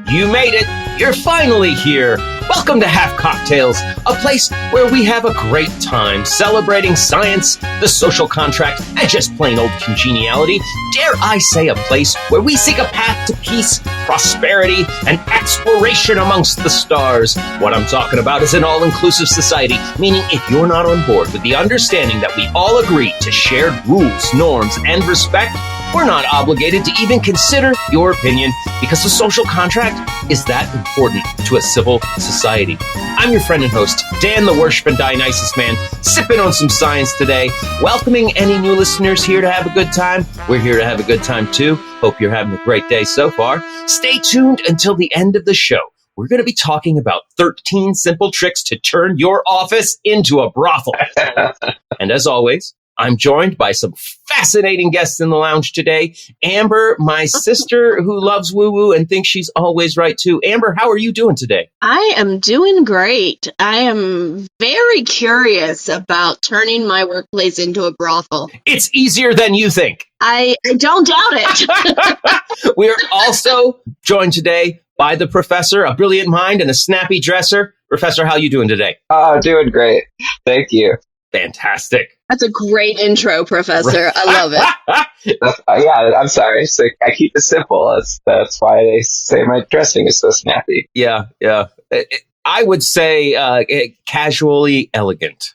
You made it. You're finally here. Welcome to Half Cocktails, a place where we have a great time celebrating science, the social contract, and just plain old congeniality. Dare I say a place where we seek a path to peace, prosperity, and exploration amongst the stars. What I'm talking about is an all-inclusive society, meaning if you're not on board with the understanding that we all agree to shared rules, norms, and respect, we're not obligated to even consider your opinion because the social contract is that important to a civil society. I'm your friend and host, Dan the Worship and Dionysus Man, sipping on some science today, welcoming any new listeners here to have a good time. We're here to have a good time too. Hope you're having a great day so far. Stay tuned until the end of the show. We're going to be talking about 13 simple tricks to turn your office into a brothel. And as always, I'm joined by some fascinating guests in the lounge today. Amber, my sister who loves woo-woo and thinks she's always right too. Amber, how are you doing today? I am doing great. I am very curious about turning my workplace into a brothel. It's easier than you think. I don't doubt it. We are also joined today by the professor, a brilliant mind and a snappy dresser. Professor, how are you doing today? Doing great. Thank you. Fantastic. That's a great intro, Professor. I love it. Yeah, I'm sorry. So I keep it simple. That's why they say my dressing is so snappy. Yeah. I would say casually elegant.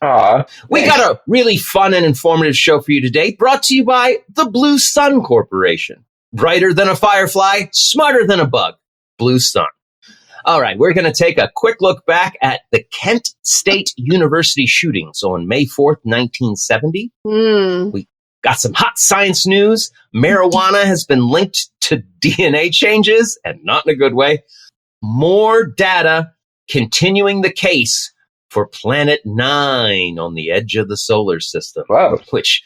We got a really fun and informative show for you today, brought to you by the Blue Sun Corporation. Brighter than a firefly, smarter than a bug. Blue Sun. All right, we're going to take a quick look back at the Kent State University shootings on May 4th, 1970. We got some hot science news. Marijuana has been linked to DNA changes, and not in a good way. More data continuing the case for Planet 9 on the edge of the solar system. Wow. Which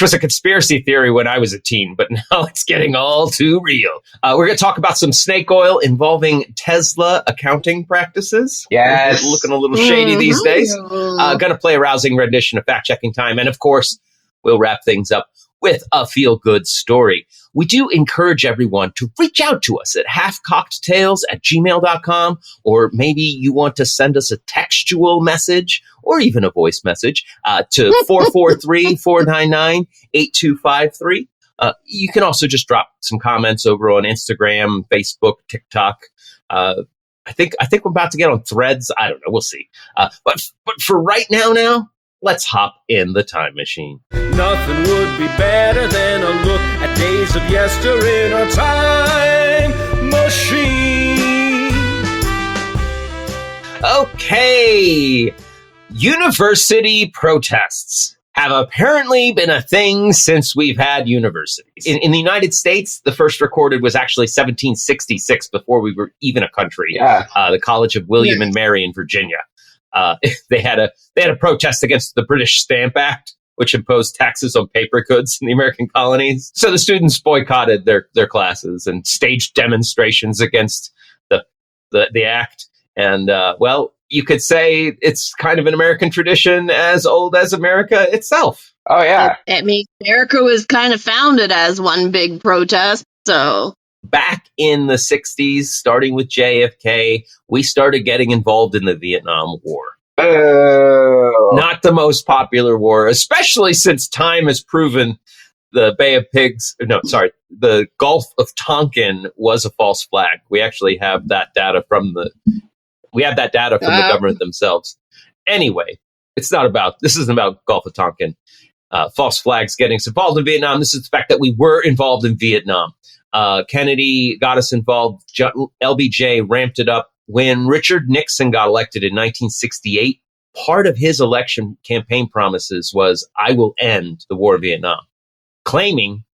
was a conspiracy theory when I was a teen, but now it's getting all too real. We're going to talk about some snake oil involving Tesla accounting practices. Yes. Looking a little shady these days. Going to play a rousing rendition of Checkin Time. And of course, we'll wrap things up with a feel-good story. We do encourage everyone to reach out to us at halfcocktails@gmail.com, or maybe you want to send us a textual message or even a voice message to 443-499-8253. You can also just drop some comments over on Instagram, Facebook, TikTok. I think we're about to get on Threads. I don't know. We'll see. But for right now, let's hop in the time machine. Nothing would be better than a look at days of yester in a time machine. Okay. University protests have apparently been a thing since we've had universities. In the United States, the first recorded was actually 1766, before we were even a country. Yeah. The College of William and Mary in Virginia. They had a protest against the British Stamp Act, which imposed taxes on paper goods in the American colonies. So the students boycotted their classes and staged demonstrations against the act. And you could say it's kind of an American tradition as old as America itself. Oh yeah. I mean, America was kind of founded as one big protest, so. Back in the 60s, starting with JFK, we started getting involved in the Vietnam War. Not the most popular war, especially since time has proven the the Gulf of Tonkin was a false flag. We actually have that data from the government themselves. Anyway, this isn't about Gulf of Tonkin. False flags getting us involved in Vietnam. This is the fact that we were involved in Vietnam. Kennedy got us involved. LBJ ramped it up. When Richard Nixon got elected in 1968, part of his election campaign promises was, I will end the war in Vietnam, claiming,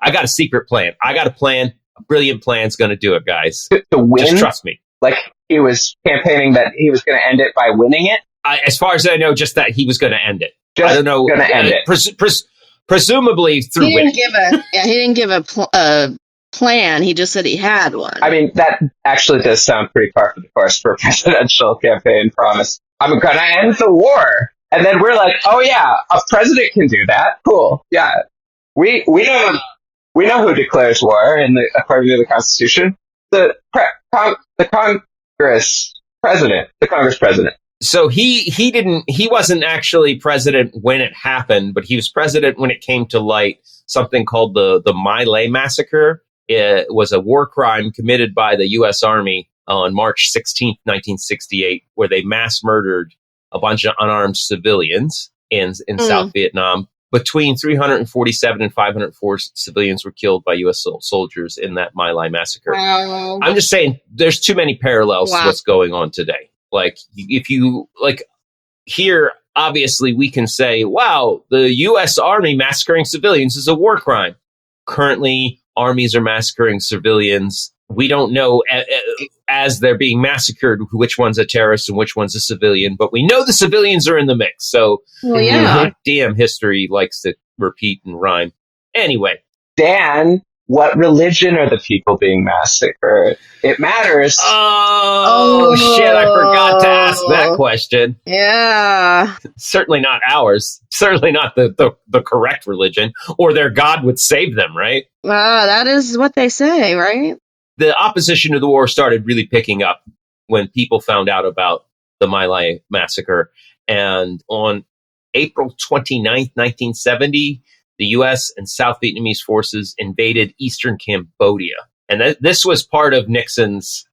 I got a secret plan. I got a plan. A brilliant plan's going to do it, guys. To win? Just trust me. Like, he was campaigning that he was going to end it by winning it? As far as I know, just that he was going to end it. Just I don't know. Going to end it. Presumably through winning. He didn't give a plan. He just said he had one. I mean, that actually does sound pretty par for the course for a presidential campaign promise. I'm going to end the war. And then we're like, oh yeah, a president can do that. Cool. Yeah. We know who declares war according to the Constitution. The the Congress president. So he wasn't actually president when it happened, but he was president when it came to light. Something called the My Lai massacre. It was a war crime committed by the U.S. Army on March 16th, 1968, where they mass murdered a bunch of unarmed civilians in South Vietnam. Between 347 and 504 civilians were killed by U.S. soldiers in that My Lai massacre. Wow. I'm just saying, there's too many parallels to what's going on today. Like, if you, like, here, obviously, we can say, wow, the U.S. Army massacring civilians is a war crime. Currently, armies are massacring civilians. We don't know, as they're being massacred, which one's a terrorist and which one's a civilian, but we know the civilians are in the mix. So, damn, history likes to repeat and rhyme. Anyway. Dan, what religion are the people being massacred? It matters. Oh, shit, I forgot to ask that question. Yeah. Certainly not ours. Certainly not the correct religion, or their God would save them, right? That is what they say, right? The opposition to the war started really picking up when people found out about the My Lai massacre. And on April 29th, 1970, the U.S. and South Vietnamese forces invaded eastern Cambodia. And this was part of Nixon's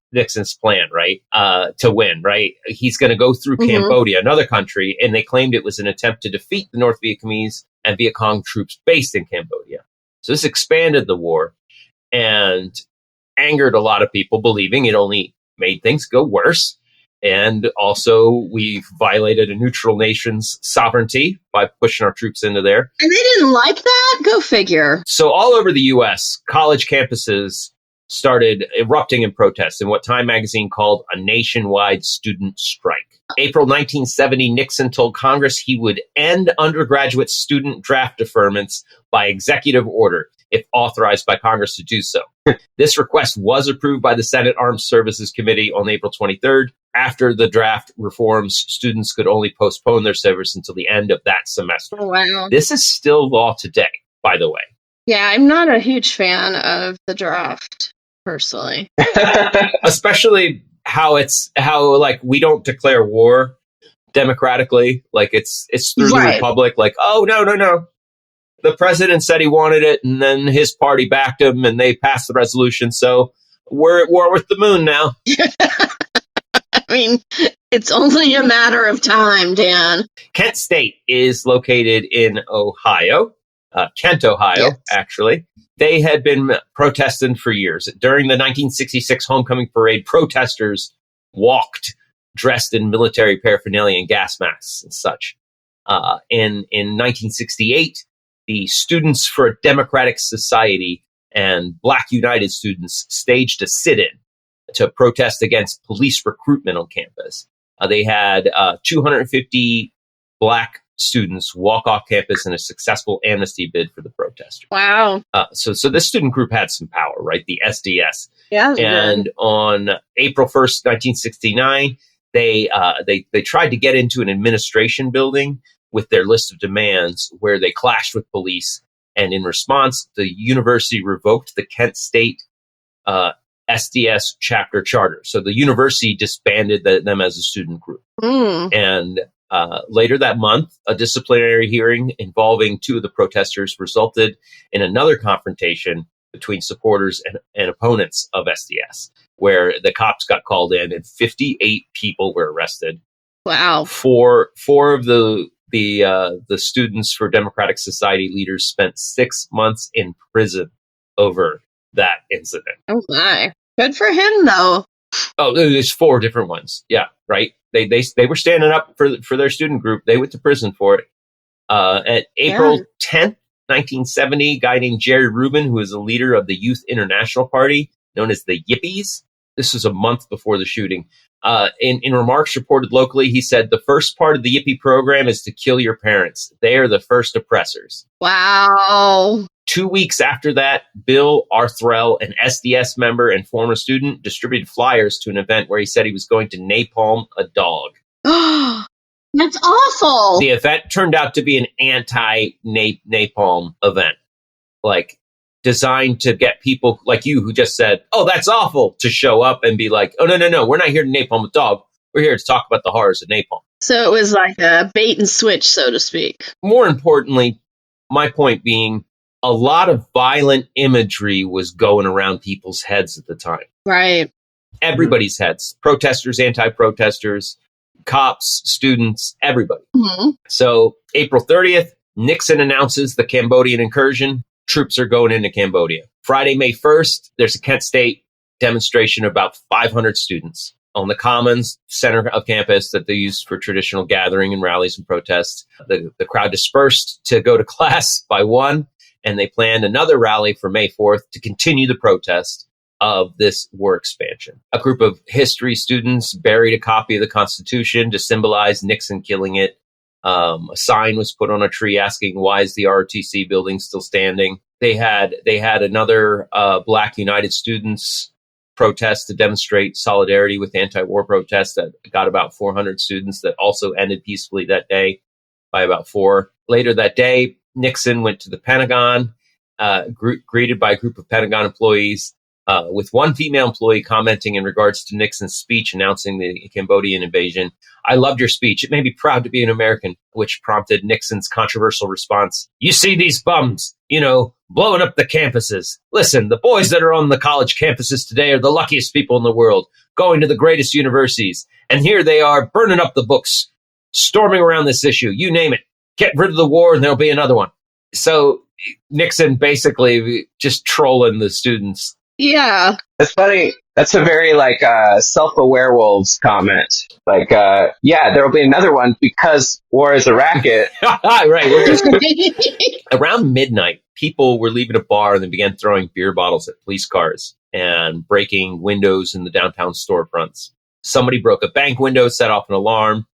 plan, right? To win, right? He's going to go through Cambodia, another country, and they claimed it was an attempt to defeat the North Vietnamese and Viet Cong troops based in Cambodia. So this expanded the war and angered a lot of people, believing it only made things go worse. And also, we've violated a neutral nation's sovereignty by pushing our troops into there. And they didn't like that? Go figure. So all over the U.S., college campuses started erupting in protest in what Time magazine called a nationwide student strike. April 1970, Nixon told Congress he would end undergraduate student draft deferments by executive order if authorized by Congress to do so. This request was approved by the Senate Armed Services Committee on April 23rd. After the draft reforms, students could only postpone their service until the end of that semester. Oh, wow. This is still law today, by the way. Yeah, I'm not a huge fan of the draft, personally. Especially how like we don't declare war democratically. Like it's through the Republic. Like, oh, no. The president said he wanted it, and then his party backed him, and they passed the resolution. So we're at war with the moon now. I mean, it's only a matter of time, Dan. Kent State is located in Ohio, Kent, Ohio, actually. They had been protesting for years. During the 1966 homecoming parade, protesters walked dressed in military paraphernalia and gas masks and such. In 1968, the Students for a Democratic Society and Black United students staged a sit-in to protest against police recruitment on campus. They had 250 Black students walk off campus in a successful amnesty bid for the protesters. Wow. So this student group had some power, right? The SDS. Yeah. And on April 1st, 1969, they tried to get into an administration building with their list of demands where they clashed with police. And in response, the university revoked the Kent State SDS chapter charter. So the university disbanded them as a student group. And later that month, a disciplinary hearing involving two of the protesters resulted in another confrontation between supporters and opponents of SDS, where the cops got called in and 58 people were arrested. Wow. Four of the Students for Democratic Society leaders spent 6 months in prison over that incident. Oh my. Good for him, though. Oh, there's 4 different ones. Yeah, right. They were standing up for their student group. They went to prison for it. At April 10th, 1970, a guy named Jerry Rubin, who is a leader of the Youth International Party, known as the Yippies. This was a month before the shooting. In remarks reported locally, he said, "The first part of the Yippie program is to kill your parents. They are the first oppressors." Wow. 2 weeks after that, Bill Arthrell, an SDS member and former student, distributed flyers to an event where he said he was going to napalm a dog. That's awful. The event turned out to be an anti-napalm event. Like, designed to get people like you who just said, "Oh, that's awful," to show up and be like, "Oh, no, we're not here to napalm a dog. We're here to talk about the horrors of napalm." So it was like a bait and switch, so to speak. More importantly, my point being, a lot of violent imagery was going around people's heads at the time. Right. Everybody's heads. Protesters, anti-protesters, cops, students, everybody. Mm-hmm. So April 30th, Nixon announces the Cambodian incursion. Troops are going into Cambodia. Friday, May 1st, there's a Kent State demonstration of about 500 students on the Commons, center of campus that they use for traditional gathering and rallies and protests. The crowd dispersed to go to class by 1, and they planned another rally for May 4th to continue the protest of this war expansion. A group of history students buried a copy of the Constitution to symbolize Nixon killing it. A sign was put on a tree asking, "Why is the ROTC building still standing?" They had another Black United Students protest to demonstrate solidarity with anti-war protests that got about 400 students that also ended peacefully that day by about 4. Later that day, Nixon went to the Pentagon, greeted by a group of Pentagon employees, with one female employee commenting in regards to Nixon's speech announcing the Cambodian invasion. "I loved your speech. It made me proud to be an American," which prompted Nixon's controversial response. "You see these bums, blowing up the campuses. Listen, the boys that are on the college campuses today are the luckiest people in the world, going to the greatest universities. And here they are burning up the books, storming around this issue. You name it. Get rid of the war and there'll be another one." So Nixon basically just trolling the students. Yeah. That's funny. That's a very self-aware wolves comment. Yeah, there'll be another one because war is a racket. Right. We're just around midnight, people were leaving a bar and they began throwing beer bottles at police cars and breaking windows in the downtown storefronts. Somebody broke a bank window, set off an alarm.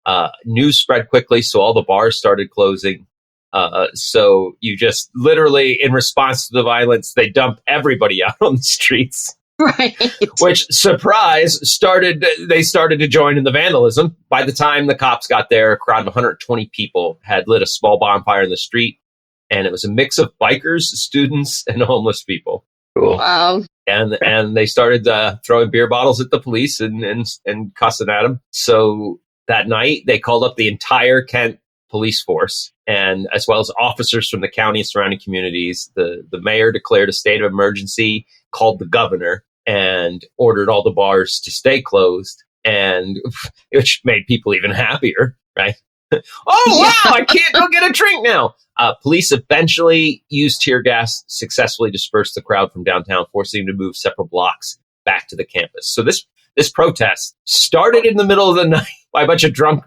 News spread quickly, so all the bars started closing. So you just literally, in response to the violence, they dump everybody out on the streets. Right. Which, surprise, they started to join in the vandalism. By the time the cops got there, a crowd of 120 people had lit a small bonfire in the street. And it was a mix of bikers, students, and homeless people. Cool. Wow. And they started throwing beer bottles at the police and cussing at them. So that night, they called up the entire Kent police force, and as well as officers from the county and surrounding communities. The mayor declared a state of emergency, called the governor, and ordered all the bars to stay closed, and which made people even happier, right? Oh, wow, I can't go get a drink now. Police eventually used tear gas, successfully dispersed the crowd from downtown, forcing them to move several blocks back to the campus. So this protest started in the middle of the night by a bunch of drunk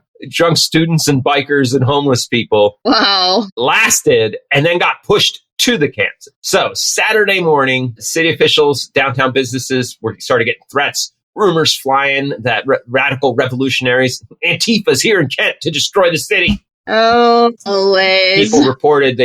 students and bikers and homeless people. Wow. Lasted and then got pushed to the campus. So Saturday morning, city officials, downtown businesses started getting threats, rumors flying that radical revolutionaries, Antifa's here in Kent to destroy the city. Oh, always. People reported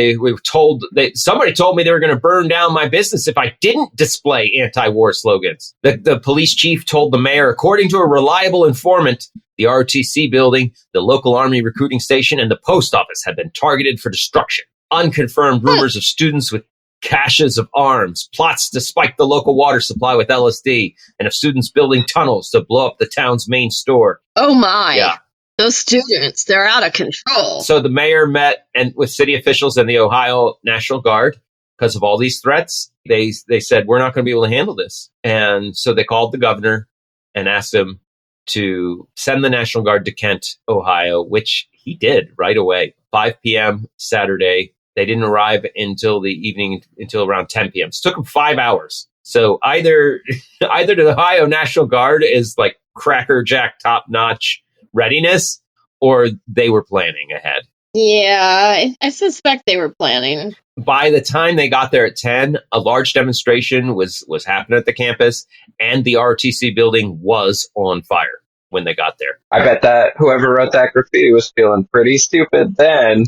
somebody told me they were going to burn down my business if I didn't display anti-war slogans. The police chief told the mayor, according to a reliable informant, the ROTC building, the local army recruiting station, and the post office had been targeted for destruction. Unconfirmed rumors of students with caches of arms, plots to spike the local water supply with LSD, and of students building tunnels to blow up the town's main store. Oh my. Yeah. Those students, they're out of control. So the mayor met with city officials and the Ohio National Guard because of all these threats. They said, we're not going to be able to handle this. And so they called the governor and asked him to send the National Guard to Kent, Ohio, which he did right away. 5 p.m. Saturday. They didn't arrive until the evening, until around 10 p.m. So it took them 5 hours. So either the Ohio National Guard is like crackerjack top-notch readiness, or they were planning ahead. Yeah, I suspect they were planning. By the time they got there at 10, a large demonstration was happening at the campus, and the ROTC building was on fire when they got there. I bet that whoever wrote that graffiti was feeling pretty stupid then.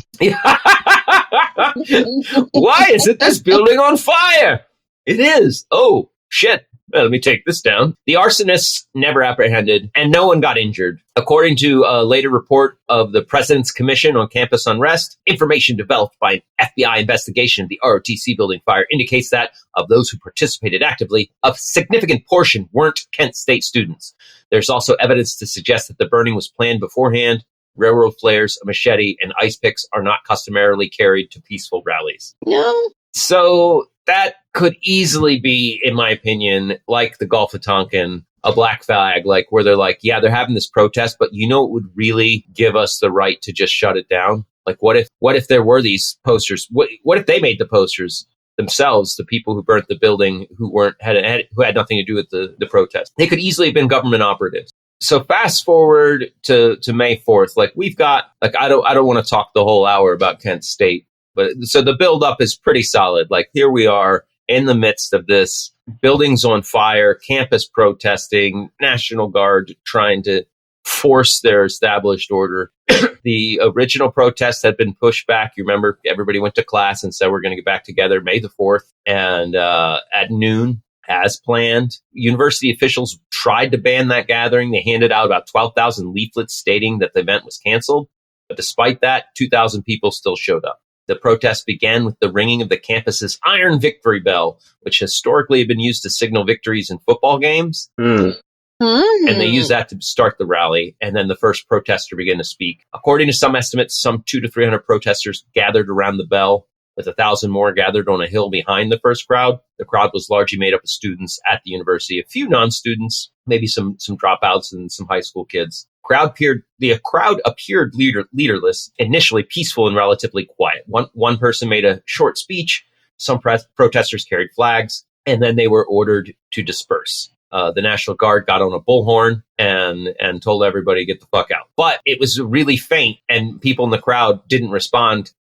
Why isn't this building on fire? It is. Oh, shit, well, let me take this down. The arsonists never apprehended, and no one got injured. According to a later report of the President's Commission on Campus Unrest, information developed by an FBI investigation of the ROTC building fire indicates that of those who participated actively, a significant portion weren't Kent State students. There's also evidence to suggest that the burning was planned beforehand. Railroad flares, a machete, and ice picks are not customarily carried to peaceful rallies. No. So that could easily be, in my opinion, like the Gulf of Tonkin, a black flag, like where they're like, yeah, they're having this protest, but you know what would really give us the right to just shut it down? Like, what if there were these posters? What if they made the posters themselves, the people who burnt the building, who had nothing to do with the protest? They could easily have been government operatives. So fast forward to May 4th, like we've got, like, I don't want to talk the whole hour about Kent State, but so the build up is pretty solid. Like here we are in the midst of this, buildings on fire, campus protesting, National Guard trying to force their established order. The original protest had been pushed back. You remember, everybody went to class and said, we're going to get back together May the 4th. And at noon, as planned, university officials tried to ban that gathering. They handed out about 12,000 leaflets stating that the event was canceled. But despite that, 2,000 people still showed up. The protest began with the ringing of the campus's iron victory bell, which historically had been used to signal victories in football games. And they used that to start the rally. And then the first protester began to speak. According to some estimates, some 200 to 300 protesters gathered around the bell, with 1,000 more gathered on a hill behind the first crowd. The crowd was largely made up of students at the university, a few non-students, maybe some dropouts and some high school kids. The crowd appeared leaderless, initially peaceful and relatively quiet. One person made a short speech. Some protesters carried flags, and then they were ordered to disperse. The National Guard got on a bullhorn and told everybody to get the fuck out. But it was really faint, and people in the crowd didn't respond.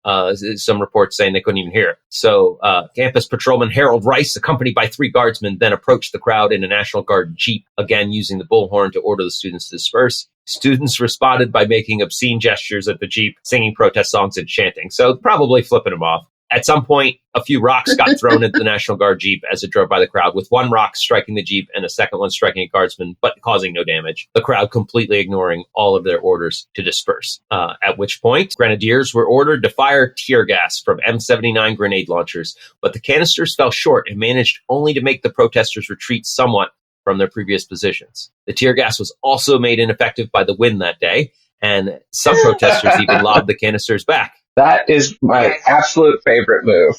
Some reports saying they couldn't even hear it. So campus patrolman Harold Rice, accompanied by 3 guardsmen, then approached the crowd in a National Guard jeep, again using the bullhorn to order the students to disperse. Students responded by making obscene gestures at the jeep, singing protest songs and chanting. So probably flipping them off. At some point, a few rocks got thrown at the National Guard jeep as it drove by the crowd, with one rock striking the jeep and a second one striking a guardsman, but causing no damage. The crowd completely ignoring all of their orders to disperse. At which point, grenadiers were ordered to fire tear gas from M79 grenade launchers, but the canisters fell short and managed only to make the protesters retreat somewhat from their previous positions. The tear gas was also made ineffective by the wind that day, and some protesters even lobbed the canisters back. That is my absolute favorite move.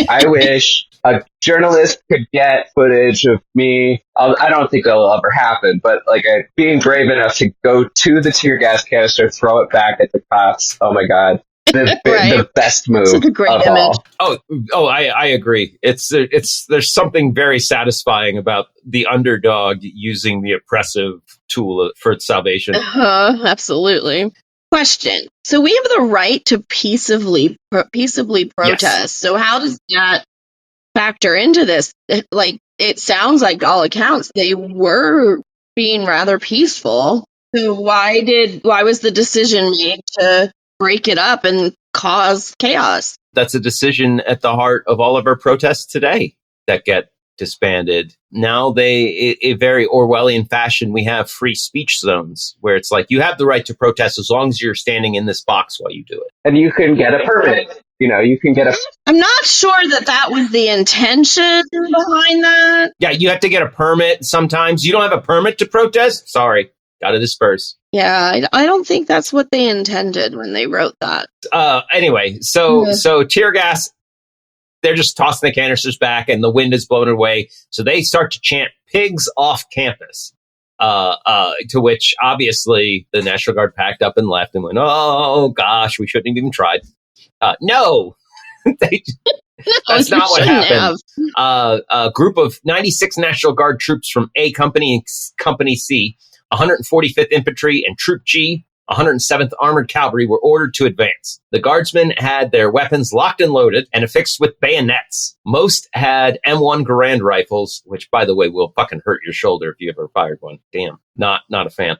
I wish a journalist could get footage of me. I don't think that'll ever happen, but like being brave enough to go to the tear gas canister, throw it back at the cops. Oh my God. The best move It's a great of image. all. I agree. There's something very satisfying about the underdog using the oppressive tool for its salvation. Absolutely. Question. So we have the right to peaceably protest. Yes. So how does that factor into this? It sounds like all accounts they were being rather peaceful. So why was the decision made to break it up and cause chaos? That's a decision at the heart of all of our protests today that get disbanded. Now a very Orwellian fashion, we have free speech zones where it's like you have the right to protest as long as you're standing in this box while you do it. And you can get a permit. You can get a... I'm not sure that was the intention behind that. Yeah, you have to get a permit sometimes. You don't have a permit to protest? Sorry, gotta disperse. Yeah, I don't think that's what they intended when they wrote that. Anyway, so tear gas, they're just tossing the canisters back and the wind is blowing it away. So they start to chant pigs off campus, to which obviously the National Guard packed up and left and went, oh gosh, we shouldn't have even tried. No, that's not what happened. A group of 96 National Guard troops from A Company and Company C, 145th Infantry and Troop G, 107th Armored Cavalry were ordered to advance. The guardsmen had their weapons locked and loaded and affixed with bayonets. Most had M1 Garand rifles, which, by the way, will fucking hurt your shoulder if you ever fired one. Damn, not a fan.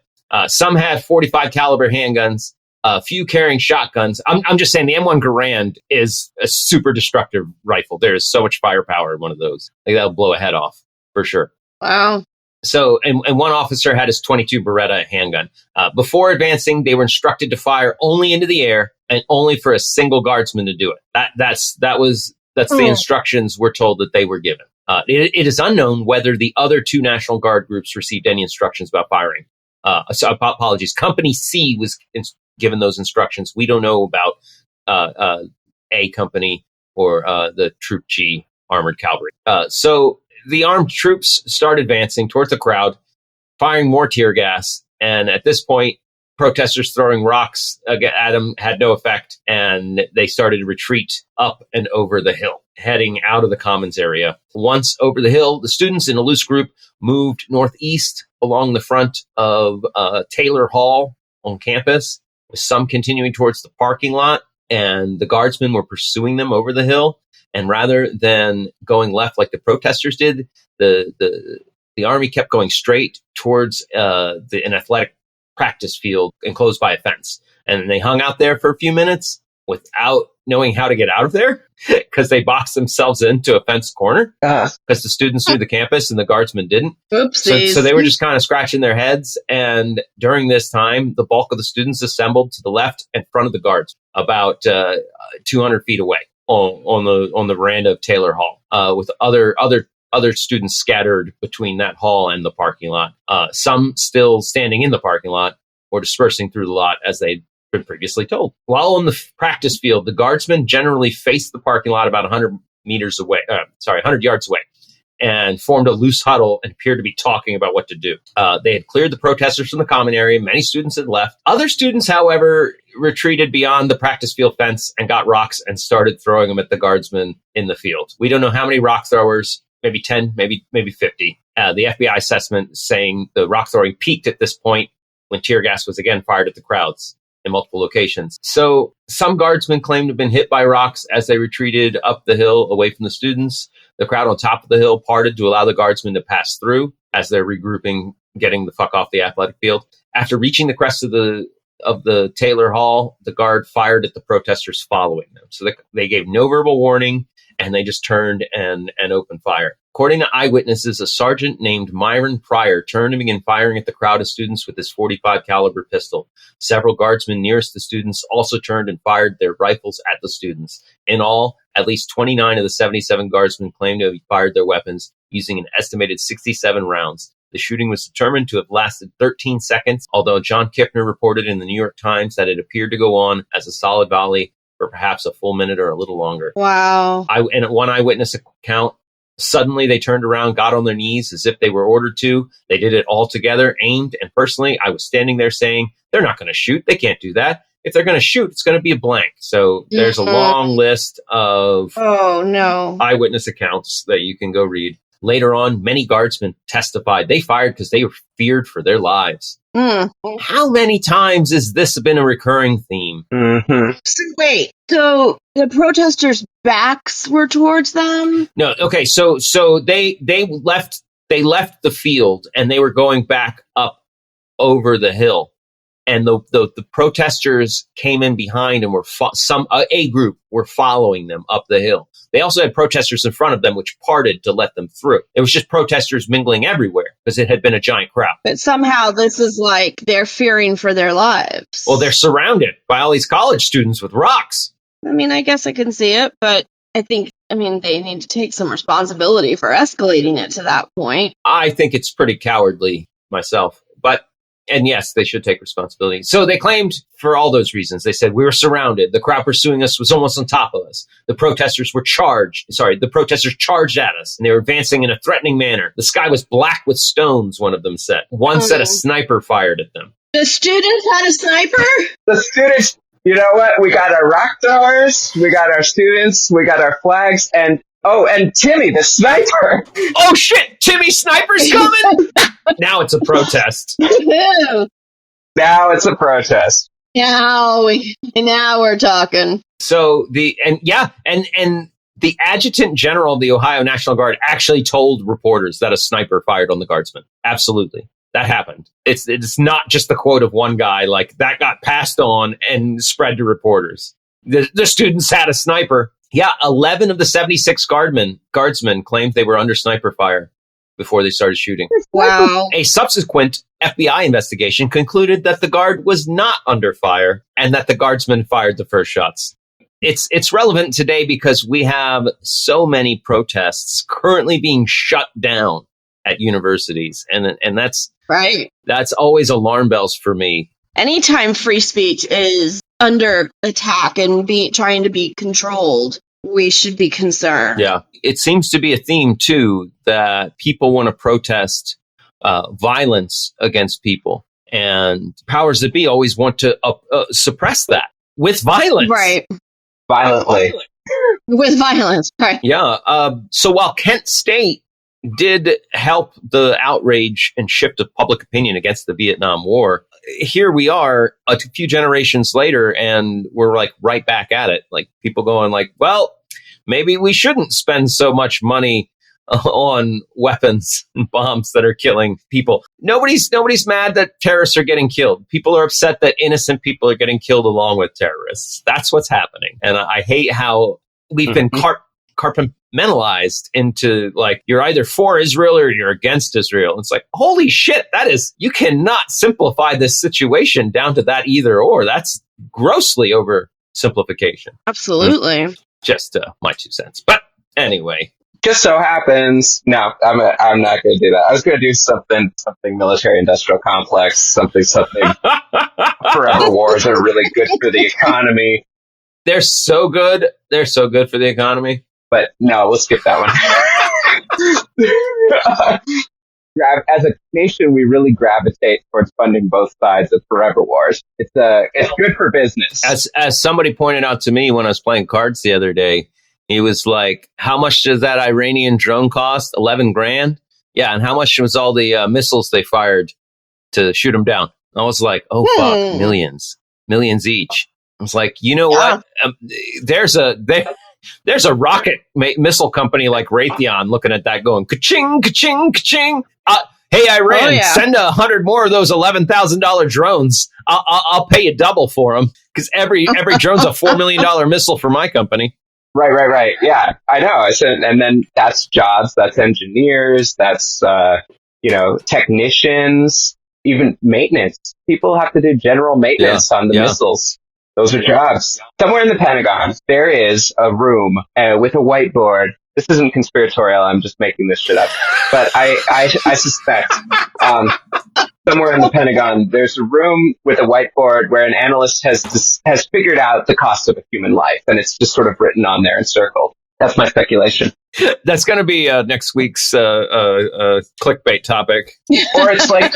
Some had 45 caliber handguns. A few carrying shotguns. I'm just saying the M1 Garand is a super destructive rifle. There is so much firepower in one of those. Like that'll blow a head off. for sure. Wow. So, and one officer had his .22 Beretta handgun. Before advancing, they were instructed to fire only into the air and only for a single guardsman to do it. That's the instructions we're told that they were given. It is unknown whether the other two National Guard groups received any instructions about firing. So apologies. Company C was given those instructions. We don't know about A Company or the Troop G Armored Cavalry. So the armed troops start advancing towards the crowd, firing more tear gas. And at this point, protesters throwing rocks at them had no effect, and they started to retreat up and over the hill, heading out of the commons area. Once over the hill, the students in a loose group moved northeast along the front of Taylor Hall on campus, with some continuing towards the parking lot, and the guardsmen were pursuing them over the hill. And rather than going left like the protesters did, the army kept going straight towards an athletic practice field enclosed by a fence. And they hung out there for a few minutes without knowing how to get out of there because they boxed themselves into a fenced corner because the students knew the campus and the guardsmen didn't. Oopsies. So they were just kind of scratching their heads. And during this time, the bulk of the students assembled to the left and front of the guards, about 200 feet away on the veranda of Taylor Hall, with other students scattered between that hall and the parking lot. Some still standing in the parking lot or dispersing through the lot as they'd been previously told. While on the practice field, the guardsmen generally faced the parking lot about 100 yards away, and formed a loose huddle and appeared to be talking about what to do. They had cleared the protesters from the common area. Many students had left. Other students, however, retreated beyond the practice field fence and got rocks and started throwing them at the guardsmen in the field. We don't know how many rock throwers, maybe 10, maybe 50. The FBI assessment saying the rock throwing peaked at this point when tear gas was again fired at the crowds in multiple locations. So some guardsmen claimed to have been hit by rocks as they retreated up the hill away from the students. The crowd on top of the hill parted to allow the guardsmen to pass through as they're regrouping, getting the fuck off the athletic field. After reaching the crest of the Taylor Hall, the guard fired at the protesters following them. So they gave no verbal warning, and they just turned and opened fire. According to eyewitnesses, a sergeant named Myron Pryor turned and began firing at the crowd of students with his .45 caliber pistol. Several guardsmen nearest the students also turned and fired their rifles at the students. In all, at least 29 of the 77 guardsmen claimed to have fired their weapons using an estimated 67 rounds. The shooting was determined to have lasted 13 seconds, although John Kipner reported in the New York Times that it appeared to go on as a solid volley for perhaps a full minute or a little longer. Wow. And at one eyewitness account, suddenly they turned around, got on their knees as if they were ordered to. They did it all together, aimed, and personally, I was standing there saying, they're not going to shoot. They can't do that. If they're going to shoot, it's going to be a blank. So there's a long list of eyewitness accounts that you can go read. Later on, many guardsmen testified they fired because they were feared for their lives. How many times has this been a recurring theme? Mm-hmm. So wait, so the protesters' backs were towards them? No, okay, so they left the field and they were going back up over the hill. And the protesters came in behind and were a group were following them up the hill. They also had protesters in front of them, which parted to let them through. It was just protesters mingling everywhere because it had been a giant crowd. But somehow this is like they're fearing for their lives. Well, they're surrounded by all these college students with rocks. I mean, I guess I can see it, but they need to take some responsibility for escalating it to that point. I think it's pretty cowardly myself, and yes, they should take responsibility. So they claimed for all those reasons. They said, we were surrounded. The crowd pursuing us was almost on top of us. The protesters charged at us, and they were advancing in a threatening manner. The sky was black with stones, one of them said. One said a sniper fired at them. The students had a sniper? The students, you know what? We got our rock throwers, we got our students, we got our flags, and Timmy, the sniper. Oh shit, Timmy Sniper's coming! Now it's a protest. Now it's a protest. Now we're talking. So the adjutant general of the Ohio National Guard actually told reporters that a sniper fired on the guardsmen. Absolutely. That happened. It's not just the quote of one guy, like that got passed on and spread to reporters. The students had a sniper. Yeah, 11 of the 76 guardsmen claimed they were under sniper fire before they started shooting. Wow. A subsequent FBI investigation concluded that the guard was not under fire and that the guardsman fired the first shots. It's relevant today because we have so many protests currently being shut down at universities, and that's right. That's always alarm bells for me. Anytime free speech is under attack and trying to be controlled, we should be concerned. Yeah, it seems to be a theme too that people want to protest violence against people, and powers that be always want to suppress that with violence. Right. Violently. With violence, right. Yeah. So while Kent State did help the outrage and shift of public opinion against the Vietnam War, here we are a few generations later, and we're like right back at it. Like people going like, well, maybe we shouldn't spend so much money on weapons and bombs that are killing people. Nobody's mad that terrorists are getting killed. People are upset that innocent people are getting killed along with terrorists. That's what's happening. And I hate how we've been compartmentalized into like, you're either for Israel or you're against Israel. It's like, holy shit, you cannot simplify this situation down to that either or. That's grossly oversimplification. Absolutely. Just my 2 cents. But anyway. Just so happens, no, I'm not going to do that. I was going to do something military-industrial complex, something. Forever wars are really good for the economy. They're so good. They're so good for the economy. But no, we'll skip that one. As a nation, we really gravitate towards funding both sides of forever wars. It's good for business. As somebody pointed out to me when I was playing cards the other day, he was like, how much does that Iranian drone cost? 11 grand? Yeah. And how much was all the missiles they fired to shoot them down? I was like, oh, fuck, millions each. I was like, you know what? There's a rocket missile company like Raytheon looking at that going, ka-ching, ka-ching, ka-ching. Hey, Iran, send 100 more of those $11,000 drones. I'll pay you double for them because every drone's a $4 million missile for my company. Right. Yeah, I know. I said, and then that's jobs, that's engineers, that's, technicians, even maintenance. People have to do general maintenance on the missiles. Those are jobs. Somewhere in the Pentagon, there is a room with a whiteboard. This isn't conspiratorial. I'm just making this shit up. But I suspect somewhere in the Pentagon, there's a room with a whiteboard where an analyst has figured out the cost of a human life, and it's just sort of written on there and circled. That's my speculation. That's going to be next week's clickbait topic. Or it's like,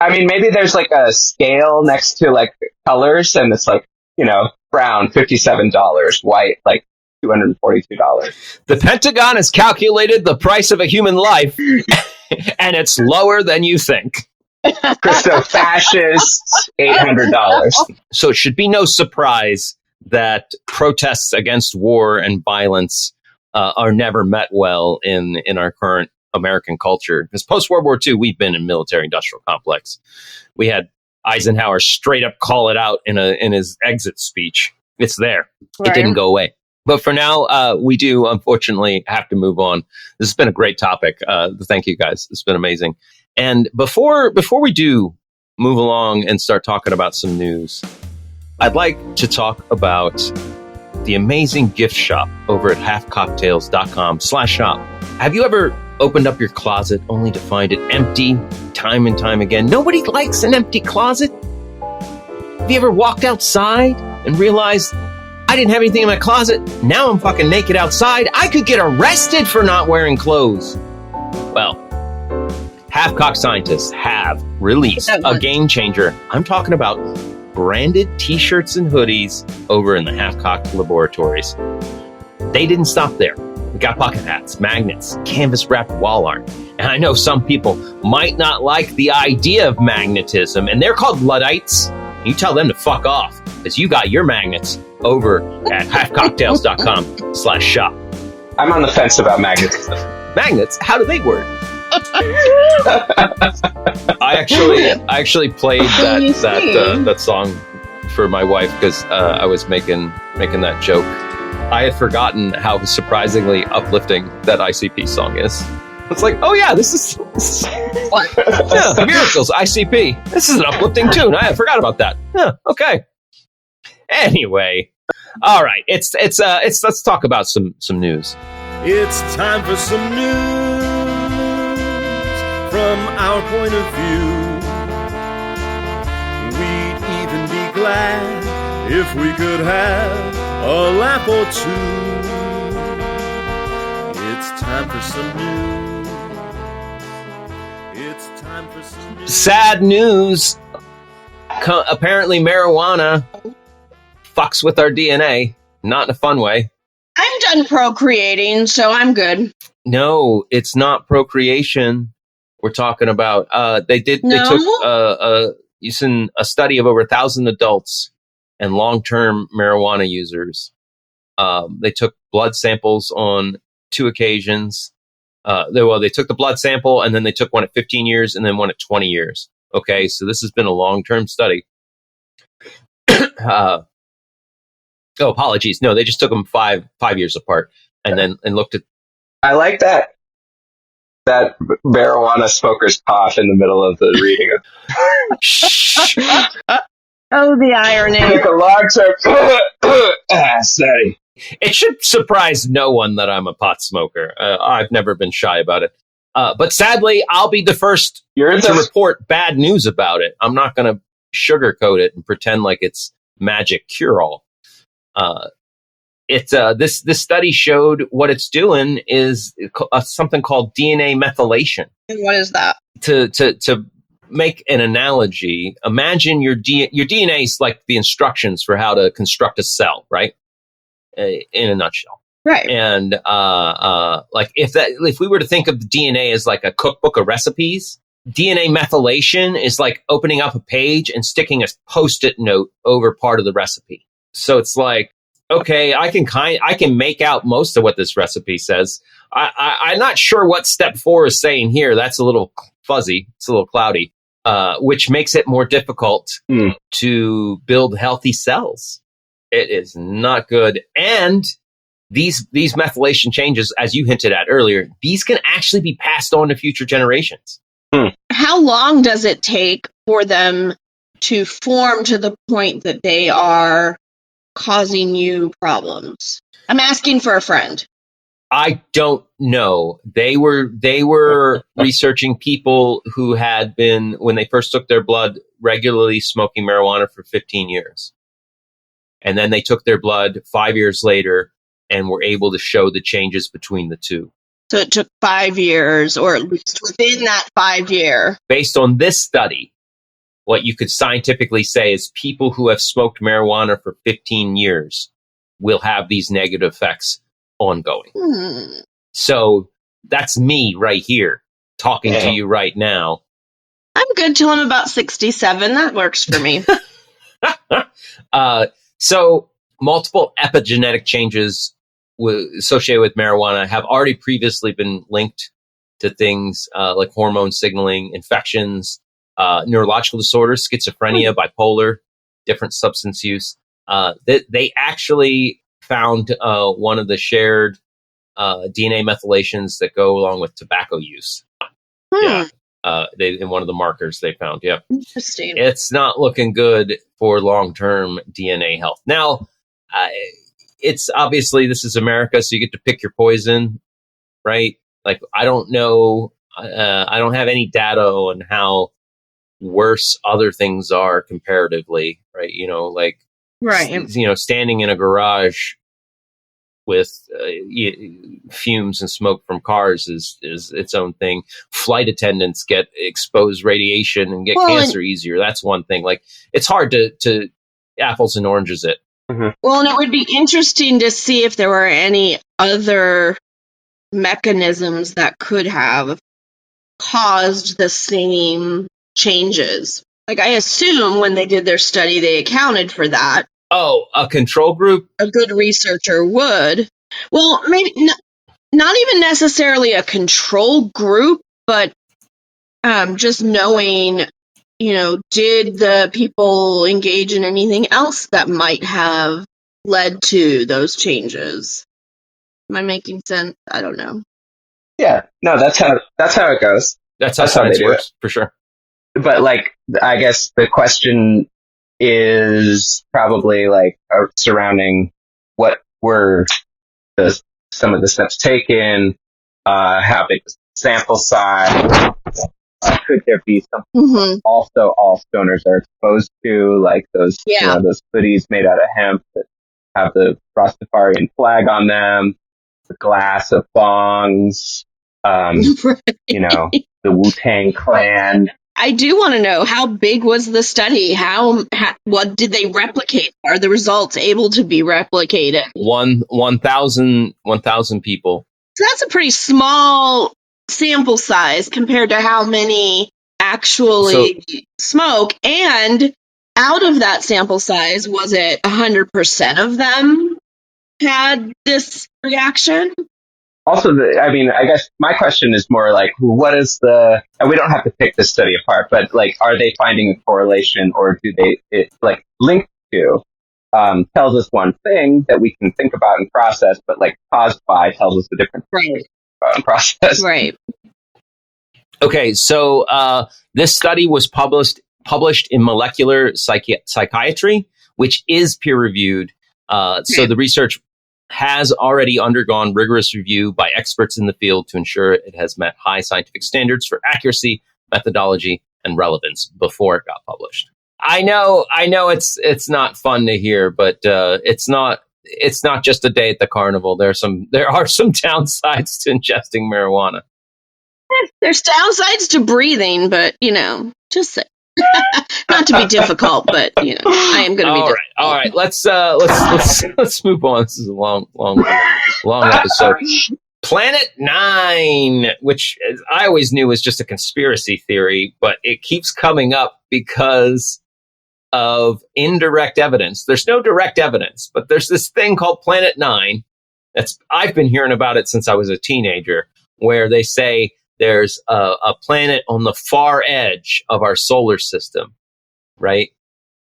I mean, maybe there's like a scale next to like colors, and it's like, brown, $57, white, like $242. The Pentagon has calculated the price of a human life, and it's lower than you think. Crypto-fascists, $800. So it should be no surprise that protests against war and violence are never met well in our current American culture. Because post-World War II, we've been in military-industrial complex. We had Eisenhower straight up call it out in his exit speech. It's there. Right. It didn't go away. But for now, we do, unfortunately, have to move on. This has been a great topic. Thank you, guys. It's been amazing. And before we do move along and start talking about some news, I'd like to talk about the amazing gift shop over at halfcocktails.com/shop. Have you ever opened up your closet only to find it empty time and time again? Nobody likes an empty closet. Have you ever walked outside and realized, I didn't have anything in my closet. Now I'm fucking naked outside. I could get arrested for not wearing clothes. Well, Half-Cock scientists have released a game changer. I'm talking about branded t-shirts and hoodies over in the Half-Cock laboratories. They didn't stop there. We got bucket hats, magnets, canvas-wrapped wall art. And I know some people might not like the idea of magnetism, and they're called Luddites. You tell them to fuck off, because you got your magnets over at halfcocktails.com/shop. I'm on the fence about magnetism. Magnets? How do they work? I actually played that song for my wife because I was making that joke. I had forgotten how surprisingly uplifting that ICP song is. It's like, oh yeah, this is yeah, miracles, ICP. This is an uplifting tune. I forgot about that. Yeah, okay. Anyway, all right. It's let's talk about some news. It's time for some news from our point of view. We'd even be glad if we could have a laugh or two. It's time for some news. It's time for some news. Sad news. Apparently, marijuana fucks with our DNA. Not in a fun way. I'm done procreating, so I'm good. No, it's not procreation. We're talking about. They took using a study of over 1,000 adults and long-term marijuana users. They took blood samples on 2 occasions. They took the blood sample and then they took one at 15 years and then one at 20 years. Okay, so this has been a long-term study. Apologies. No, they just took them five years apart and looked at. I like that marijuana smoker's cough in the middle of the reading. Oh, the irony. Like a long-term study. It should surprise no one that I'm a pot smoker. I've never been shy about it. But sadly, I'll be the first to report bad news about it. I'm not going to sugarcoat it and pretend like it's magic cure-all. This study showed what it's doing is something called DNA methylation. And what is that? To make an analogy, imagine your DNA is like the instructions for how to construct a cell, right? In a nutshell. Right. And like if we were to think of the DNA as like a cookbook of recipes, DNA methylation is like opening up a page and sticking a Post-it note over part of the recipe. So it's like, okay, I can make out most of what this recipe says. I'm not sure what step 4 is saying here. That's a little fuzzy. It's a little cloudy, which makes it more difficult to build healthy cells. It is not good. And these methylation changes, as you hinted at earlier, these can actually be passed on to future generations. How long does it take for them to form to the point that they are causing you problems? I'm asking for a friend. I don't know. They were researching people who had been, when they first took their blood, regularly smoking marijuana for 15 years. And then they took their blood 5 years later and were able to show the changes between the two. So it took 5 years, or at least within that 5 year. Based on this study, what you could scientifically say is people who have smoked marijuana for 15 years will have these negative effects ongoing. So that's me right here talking to you right now. I'm good till I'm about 67. That works for me. So multiple epigenetic changes associated with marijuana have already previously been linked to things like hormone signaling, infections, neurological disorders, schizophrenia, bipolar, different substance use. They actually found one of the shared DNA methylations that go along with tobacco use. Yeah. In one of the markers they found. Yeah. Interesting. It's not looking good for long-term DNA health. Now, it's obviously, this is America, so you get to pick your poison, right? Like, I don't know. I don't have any data on how worse other things are comparatively, right? You know, like, right. Standing in a garage with fumes and smoke from cars is its own thing. Flight attendants get exposed radiation and get cancer easier. That's one thing. Like, it's hard to apples and oranges it. Mm-hmm. Well, and it would be interesting to see if there were any other mechanisms that could have caused the same changes. Like, I assume when they did their study, they accounted for that. Oh, a control group? A good researcher would. Well, maybe not even necessarily a control group, but just knowing, did the people engage in anything else that might have led to those changes? Am I making sense? I don't know. Yeah, no, that's how it goes. That's how That's how they science do works, for sure. But like, I guess the question is probably like surrounding what were some of the steps taken, how big was the sample size, could there be something Mm-hmm. also all stoners are exposed to, like those Yeah. those hoodies made out of hemp that have the Rastafarian flag on them, the glass of bongs, you know, the Wu-Tang Clan. I do want to know, how big was the study? What did they replicate? Are the results able to be replicated? 1,000 people. So that's a pretty small sample size compared to how many actually smoke. And out of that sample size, was it 100% of them had this reaction? Also, I guess my question is more like, what is and we don't have to pick this study apart, but like, are they finding a correlation, or do like link to, tells us one thing that we can think about and process, but like caused by tells us a different thing about and process. Right. Okay, so this study was published in Molecular Psychiatry, which is peer reviewed. So the research has already undergone rigorous review by experts in the field to ensure it has met high scientific standards for accuracy, methodology, and relevance before it got published. I know it's not fun to hear, but it's not just a day at the carnival. There are some downsides to ingesting marijuana. There's downsides to breathing, but just say. Not to be difficult, but I am going to be difficult. All right. Let's move on. This is a long episode. Planet 9, which I always knew was just a conspiracy theory, but it keeps coming up because of indirect evidence. There's no direct evidence, but there's this thing called Planet 9. I've been hearing about it since I was a teenager, where they say there's a planet on the far edge of our solar system, right?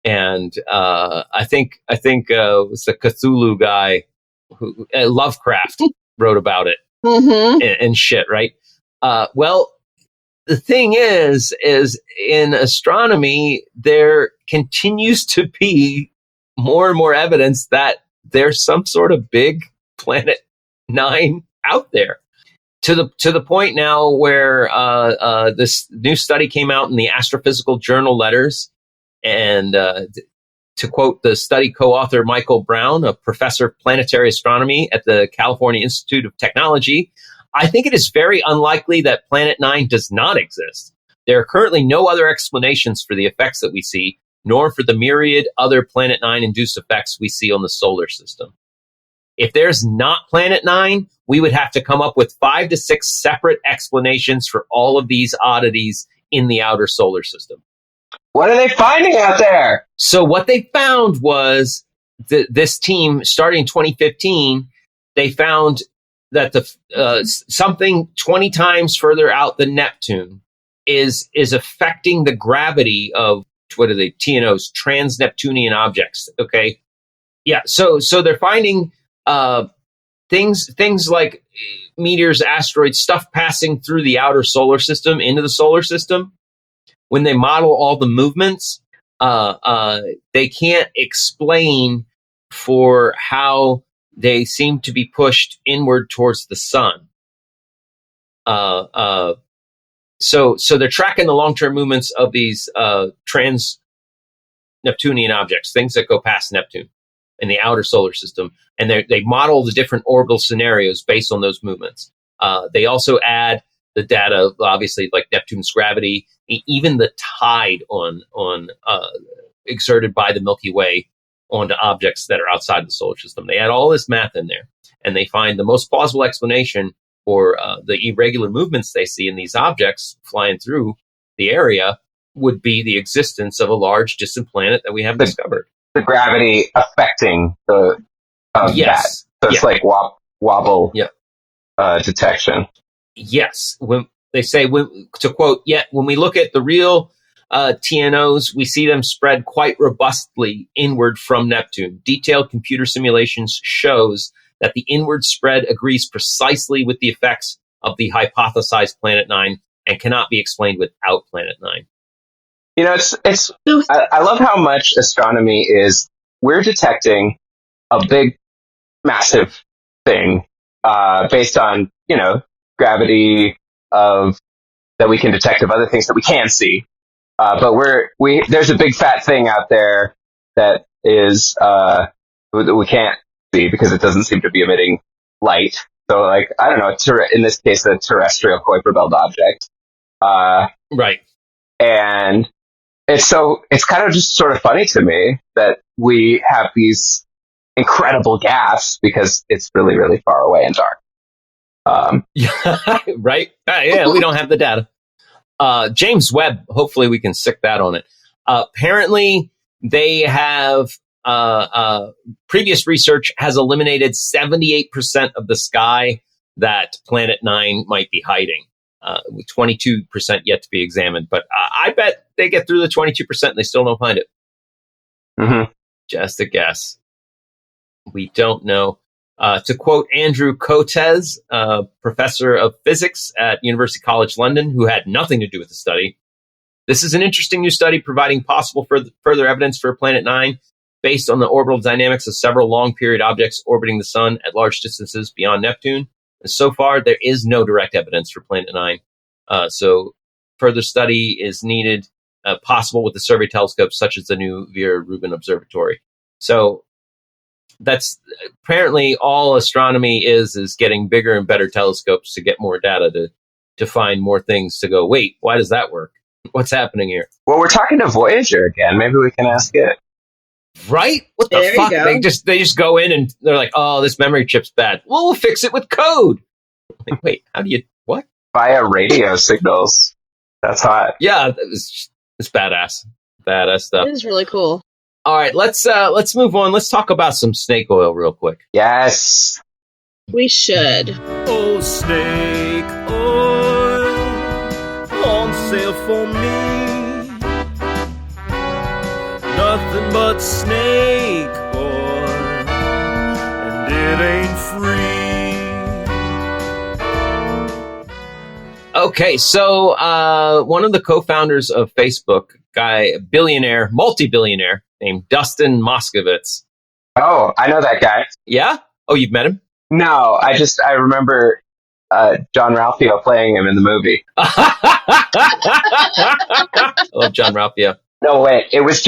And I think it was the Cthulhu guy who Lovecraft wrote about it and shit, right? Well, the thing is in astronomy, there continues to be more and more evidence that there's some sort of big Planet 9 out there. To the point now where this new study came out in the Astrophysical Journal Letters, and to quote the study co-author Michael Brown, a professor of planetary astronomy at the California Institute of Technology, I think it is very unlikely that Planet 9 does not exist. There are currently no other explanations for the effects that we see, nor for the myriad other Planet 9-induced effects we see on the solar system. If there's not Planet 9, we would have to come up with 5 to 6 separate explanations for all of these oddities in the outer solar system. What are they finding out there? So what they found was this team, starting in 2015, they found that something 20 times further out than Neptune is affecting the gravity of, what are they, TNOs, trans-Neptunian objects, okay? Yeah, so they're finding things like meteors, asteroids, stuff passing through the outer solar system into the solar system. When they model all the movements, they can't explain for how they seem to be pushed inward towards the sun. So they're tracking the long-term movements of these trans-Neptunian objects, things that go past Neptune in the outer solar system, and they model the different orbital scenarios based on those movements. They also add the data, obviously, like Neptune's gravity, even the tide on exerted by the Milky Way onto objects that are outside the solar system. They add all this math in there, and they find the most plausible explanation for the irregular movements they see in these objects flying through the area would be the existence of a large distant planet that we have discovered. The gravity affecting yes. that. So it's like wobble detection. Yes. When they say, to quote, when we look at the real TNOs, we see them spread quite robustly inward from Neptune. Detailed computer simulations shows that the inward spread agrees precisely with the effects of the hypothesized Planet 9 and cannot be explained without Planet 9. You know, I love how much astronomy is, we're detecting a big, massive thing, based on, gravity that we can detect of other things that we can see. But there's a big fat thing out there that is, that we can't see because it doesn't seem to be emitting light. So, like, I don't know, in this case, a terrestrial Kuiper belt object. Right. And it's kind of just sort of funny to me that we have these incredible gaps because it's really, really far away and dark. Yeah, right. Yeah, we don't have the data. James Webb, hopefully we can stick that on it. Apparently, they have previous research has eliminated 78% of the sky that Planet 9 might be hiding, with 22% yet to be examined. But I bet they get through the 22% and they still don't find it. Mm-hmm. Just a guess. We don't know. To quote Andrew Cotes, professor of physics at University College London, who had nothing to do with the study, this is an interesting new study providing possible further evidence for Planet 9 based on the orbital dynamics of several long-period objects orbiting the Sun at large distances beyond Neptune. And so far, there is no direct evidence for Planet 9. So further study is needed, possible with the survey telescopes such as the new Vera Rubin Observatory. So that's apparently all astronomy is getting bigger and better telescopes to get more data to find more things to go, wait, why does that work? What's happening here? Well, we're talking to Voyager again. Maybe we can ask it. Right? What the fuck? They just go in and they're like, oh, this memory chip's bad. Well, we'll fix it with code. Like, wait, how do you, what? Via radio signals. That's hot. Yeah, it's badass. Badass stuff. It is really cool. All right, let's move on. Let's talk about some snake oil real quick. Yes. We should. Oh, snake oil on sale for me. Nothing but snake oil, and it ain't free. Okay, so one of the co-founders of Facebook, billionaire, multi-billionaire, named Dustin Moskovitz. Oh, I know that guy. Yeah? Oh, you've met him? No, I remember John Ralphio playing him in the movie. I love John Ralphio. No, wait, it was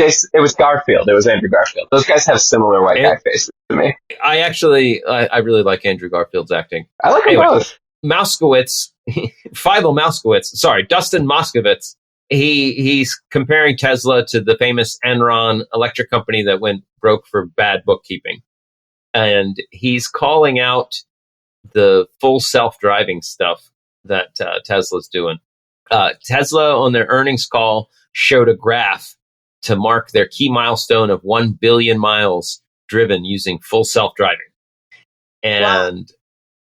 Garfield. It was Andrew Garfield. Those guys have similar white guy faces to me. I really like Andrew Garfield's acting. I like them both. Dustin Moskovitz, he's comparing Tesla to the famous Enron electric company that went broke for bad bookkeeping. And he's calling out the full self-driving stuff that Tesla's doing. Tesla, on their earnings call, showed a graph to mark their key milestone of 1 billion miles driven using full self-driving. And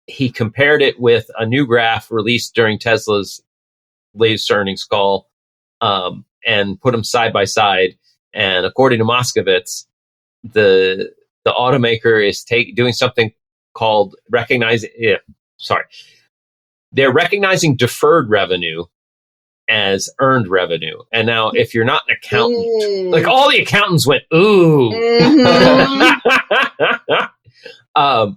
he compared it with a new graph released during Tesla's latest earnings call, and put them side by side. And according to Moskovitz, the automaker is doing something called they're recognizing deferred revenue as earned revenue. And now, if you're not an accountant, like all the accountants went, ooh. Mm-hmm.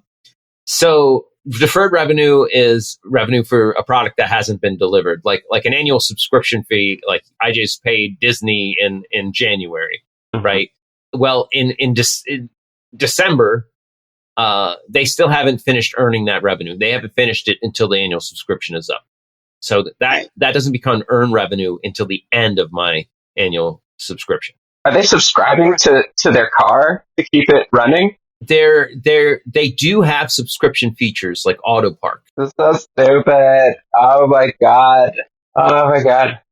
So deferred revenue is revenue for a product that hasn't been delivered, like an annual subscription fee. Like I just paid Disney in January, mm-hmm. right? Well, in December, they still haven't finished earning that revenue. They haven't finished it until the annual subscription is up. So that doesn't become earned revenue until the end of my annual subscription. Are they subscribing to their car to keep it running? They do have subscription features like Auto Park. This is so stupid. Oh my god.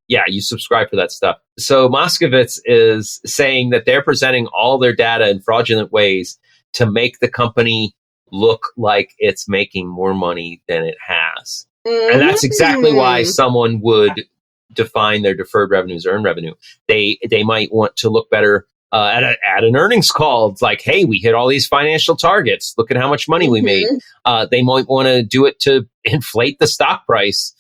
Yeah, you subscribe for that stuff. So Moskovitz is saying that they're presenting all their data in fraudulent ways to make the company look like it's making more money than it has. Mm-hmm. And that's exactly why someone would define their deferred revenue as earned revenue. They might want to look better at an earnings call. It's like, hey, we hit all these financial targets. Look at how much money we made. They might want to do it to inflate the stock price.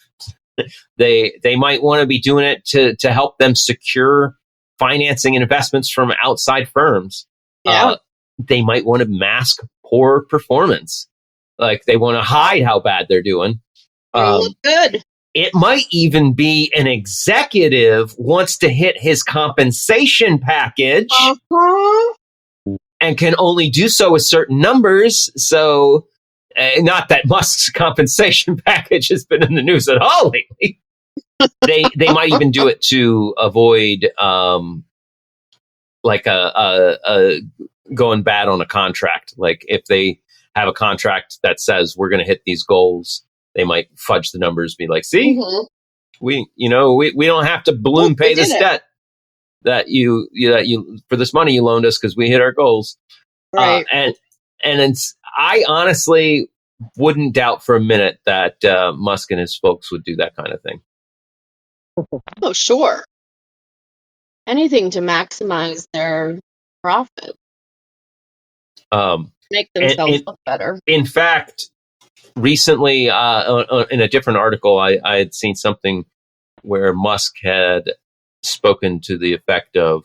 They might want to be doing it to help them secure financing and investments from outside firms. Yeah. They might want to mask poor performance. Like they want to hide how bad they're doing. Look good. It might even be an executive wants to hit his compensation package and can only do so with certain numbers. So, not that Musk's compensation package has been in the news at all lately. They might even do it to avoid like a going bad on a contract. Like if they have a contract that says we're going to hit these goals, they might fudge the numbers, be like, see, we don't have to balloon pay this debt that you for this money you loaned us because we hit our goals. Right. And I honestly wouldn't doubt for a minute that Musk and his folks would do that kind of thing. Oh, sure. Anything to maximize their profit. Make themselves look better. In fact, recently, in a different article, I had seen something where Musk had spoken to the effect of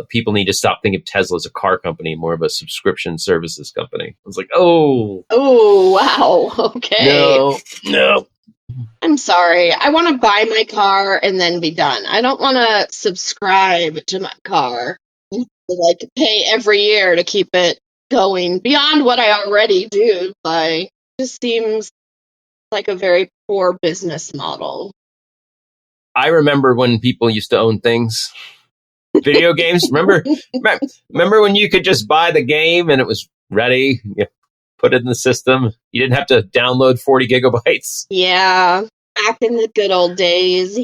people need to stop thinking of Tesla as a car company, more of a subscription services company. I was like, oh, wow, okay. No. I'm sorry. I want to buy my car and then be done. I don't want to subscribe to my car, like pay every year to keep it going beyond what I already do. Like, just seems like a very poor business model. I remember when people used to own things, video games. Remember when you could just buy the game and it was ready? You put it in the system. You didn't have to download 40 gigabytes. Yeah, back in the good old days.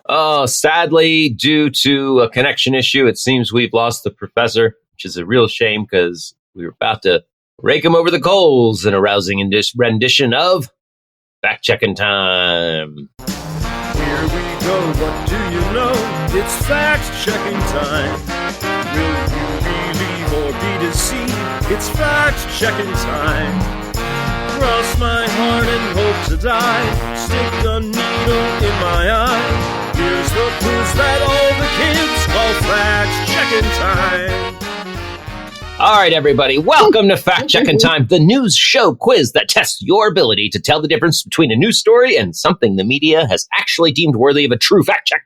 Oh, sadly, due to a connection issue, it seems we've lost the professor, which is a real shame because we were about to rake him over the coals in a rousing rendition of Fact-Checkin' Time. Here we go, what do you know? It's fact-checking time. Will you believe or be deceived? It's fact-checking time. Cross my heart and hope to die. Stick a needle in my eye. Here's the quiz that all the kids call fact-checking time. All right, everybody, welcome to Fact-Checkin' Time, the news show quiz that tests your ability to tell the difference between a news story and something the media has actually deemed worthy of a true fact check.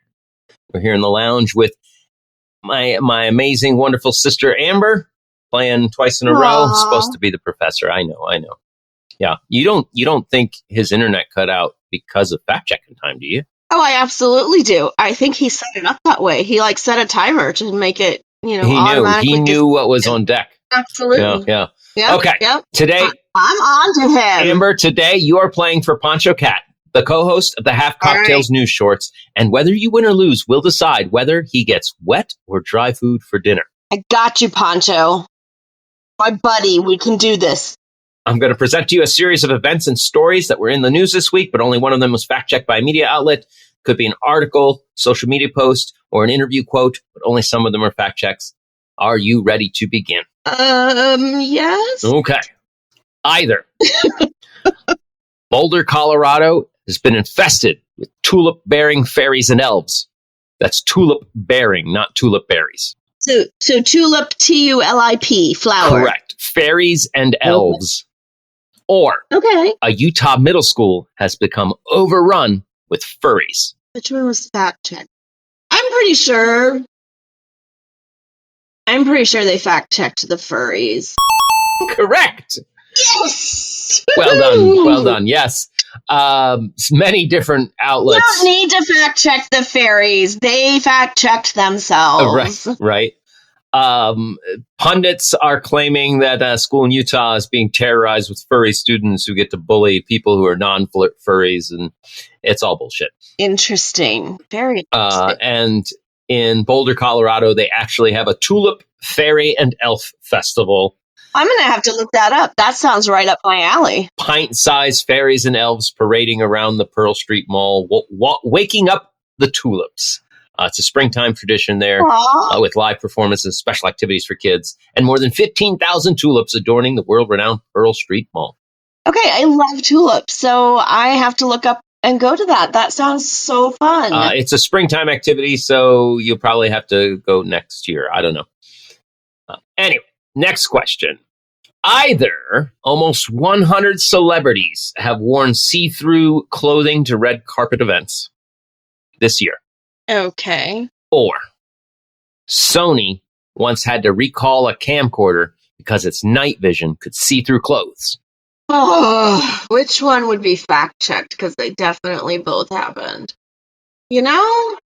We're here in the lounge with my amazing, wonderful sister, Amber, playing twice in a row. Supposed to be the professor. I know. Yeah, you don't think his internet cut out because of Fact-Checkin' Time, do you? Oh, I absolutely do. I think he set it up that way. He set a timer to make it, He knew what was on deck. Absolutely. Yeah. Yep, Okay. Yep. Today, I'm on to him. Amber, today you are playing for Poncho Cat, the co-host of the Half Cocktails News Shorts, and whether you win or lose will decide whether he gets wet or dry food for dinner. I got you, Poncho. My buddy, we can do this. I'm going to present to you a series of events and stories that were in the news this week, but only one of them was fact-checked by a media outlet. Could be an article, social media post, or an interview quote, but only some of them are fact checks. Are you ready to begin? Yes. Okay. Either Boulder, Colorado has been infested with tulip-bearing fairies and elves. That's tulip-bearing, not tulip berries. So tulip, TULIP, flower. Correct. Fairies and elves. Or a Utah middle school has become overrun with furries. Which one was fact checked? I'm pretty sure they fact checked the furries. Correct. Yes. Well done. Yes. Many different outlets. You don't need to fact check the fairies. They fact checked themselves. Right. Pundits are claiming that a school in Utah is being terrorized with furry students who get to bully people who are non-furries, and it's all bullshit. Interesting. Very interesting. And in Boulder, Colorado, they actually have a tulip, fairy, and elf festival. I'm going to have to look that up. That sounds right up my alley. Pint-sized fairies and elves parading around the Pearl Street Mall, waking up the tulips. It's a springtime tradition there Aw. with live performances, special activities for kids, and more than 15,000 tulips adorning the world-renowned Pearl Street Mall. Okay, I love tulips, so I have to look up and go to that. That sounds so fun. It's a springtime activity, so you'll probably have to go next year. I don't know. Anyway, next question. Either almost 100 celebrities have worn see-through clothing to red carpet events this year, Okay. or Sony once had to recall a camcorder because its night vision could see through clothes. Oh, which one would be fact-checked? Because they definitely both happened. You know,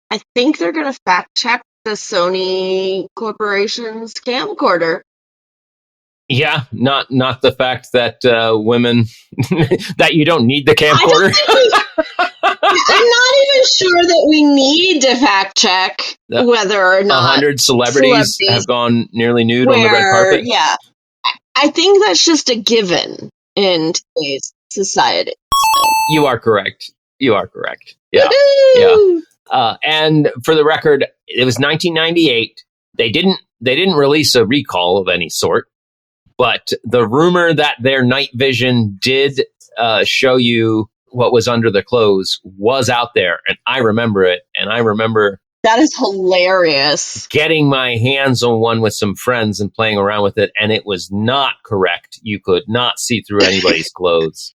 I think they're going to fact-check the Sony Corporation's camcorder. Yeah, not the fact that women that you don't need the camcorder. I'm not even sure that we need to fact-check whether or not 100 celebrities have gone nearly nude on the red carpet. Yeah, I think that's just a given in today's society. You are correct. Yeah. And for the record, it was 1998. They didn't release a recall of any sort, but the rumor that their night vision did show you what was under the clothes was out there, and I remember it. And I remember that is hilarious. Getting my hands on one with some friends and playing around with it, and it was not correct. You could not see through anybody's clothes.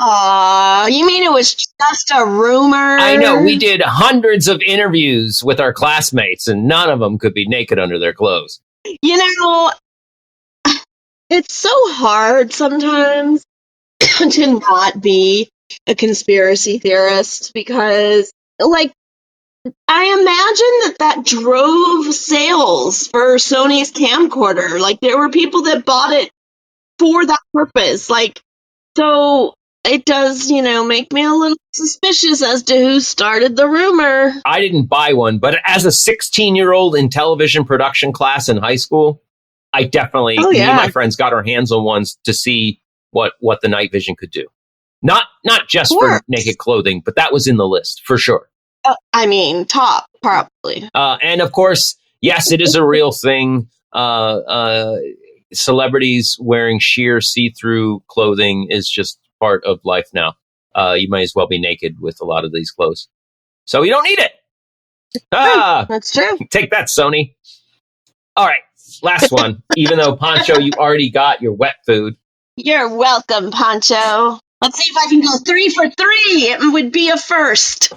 You mean it was just a rumor? I know. We did hundreds of interviews with our classmates, and none of them could be naked under their clothes. You know, it's so hard sometimes to not be a conspiracy theorist because, like, I imagine that drove sales for Sony's camcorder. Like, there were people that bought it for that purpose. Like, so it does, make me a little suspicious as to who started the rumor. I didn't buy one, but as a 16-year-old in television production class in high school, I definitely, me and my friends got our hands on ones to see what the night vision could do. Not just for naked clothing, but that was in the list for sure. I mean, top, probably. And of course, yes, it is a real thing. Celebrities wearing sheer see-through clothing is just part of life now. You might as well be naked with a lot of these clothes. So you don't need it. That's true. Take that, Sony. All right, last one. Even though, Pancho, you already got your wet food. You're welcome, Pancho. Let's see if I can go 3 for 3. It would be a first.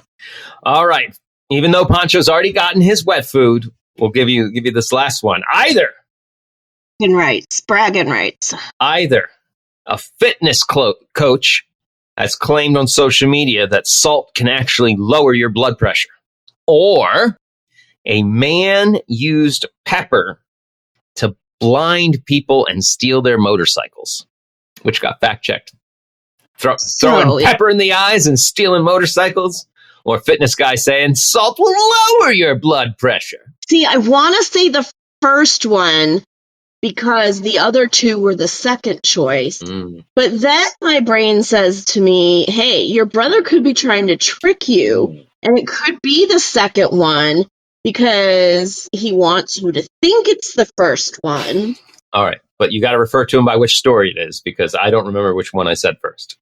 All right. Even though Pancho's already gotten his wet food, we'll give you this last one. Bragging rights. Either a fitness coach has claimed on social media that salt can actually lower your blood pressure, or a man used pepper to blind people and steal their motorcycles, which got fact-checked. Throwing pepper in the eyes and stealing motorcycles, or fitness guy saying salt will lower your blood pressure. See, I want to say the first one because the other two were the second choice. But then my brain says to me, hey, your brother could be trying to trick you, and it could be the second one because he wants you to think it's the first one. All right, but you got to refer to him by which story it is, because I don't remember which one I said first.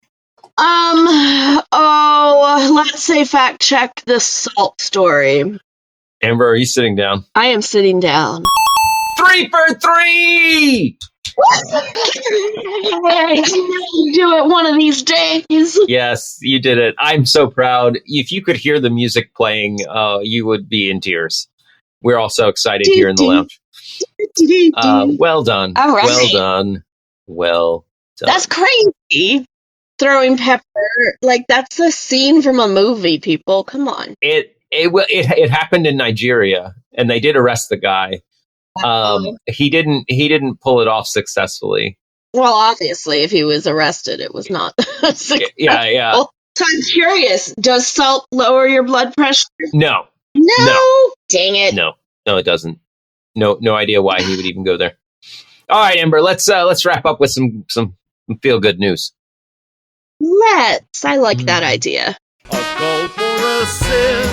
Let's say fact check the salt story. Amber, are you sitting down? I am sitting down. 3 for 3! I do it one of these days. Yes, you did it. I'm so proud. If you could hear the music playing, you would be in tears. We're all so excited here in the lounge. Well done. All right. Well done. That's crazy. Throwing pepper, like that's a scene from a movie. People, come on. It happened in Nigeria, and they did arrest the guy. He didn't pull it off successfully. Well, obviously, if he was arrested, it was not successful. Yeah. So I'm curious. Does salt lower your blood pressure? No. Dang it. No, it doesn't. No idea why he would even go there. All right, Amber. Let's wrap up with some feel good news. I like that idea. A call for a sip,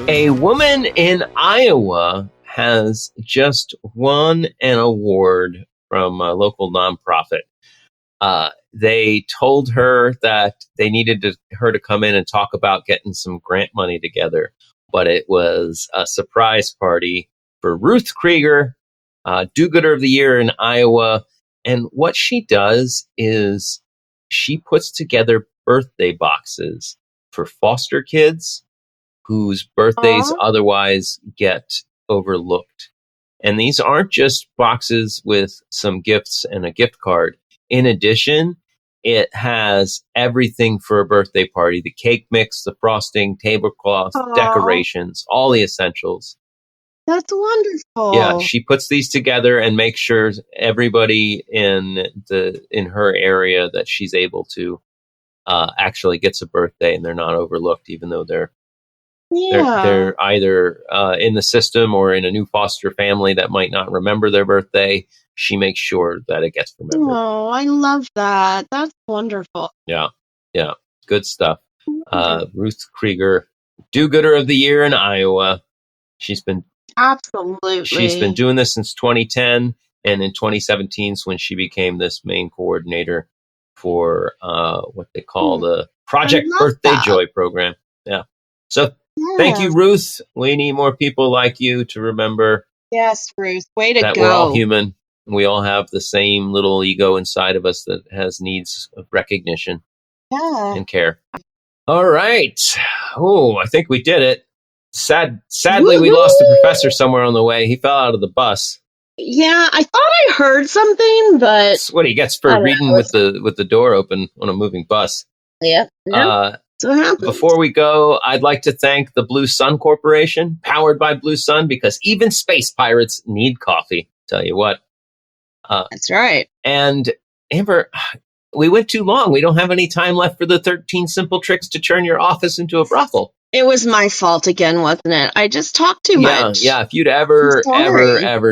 A woman in Iowa has just won an award from a local nonprofit. They told her that they needed her to come in and talk about getting some grant money together, but it was a surprise party for Ruth Krieger, do-gooder of the year in Iowa. And what she does is she puts together birthday boxes for foster kids whose birthdays otherwise get overlooked. And these aren't just boxes with some gifts and a gift card. In addition, it has everything for a birthday party: the cake mix, the frosting, tablecloth, decorations, all the essentials. That's wonderful. Yeah, she puts these together and makes sure everybody in her area that she's able to actually gets a birthday, and they're not overlooked, even though they're either in the system or in a new foster family that might not remember their birthday. She makes sure that it gets remembered. Oh, I love that. That's wonderful. Yeah. Good stuff. Ruth Krieger, do-gooder of the year in Iowa. She's been doing this since 2010, and in 2017 is when she became this main coordinator for what they call the Project Birthday Joy program. Yeah. So thank you, Ruth. We need more people like you to remember. Yes, Ruth. Way to go. We're all human. We all have the same little ego inside of us that has needs of recognition and care. All right. Oh, I think we did it. Sadly, we lost the professor somewhere on the way. He fell out of the bus. Yeah, I thought I heard something, but that's what he gets for reading with the door open on a moving bus. Yeah. Before we go, I'd like to thank the Blue Sun Corporation, powered by Blue Sun, because even space pirates need coffee. Tell you what. That's right. And Amber, we went too long. We don't have any time left for the 13 simple tricks to turn your office into a brothel. It was my fault again, wasn't it? I just talked too much. Yeah. If you'd ever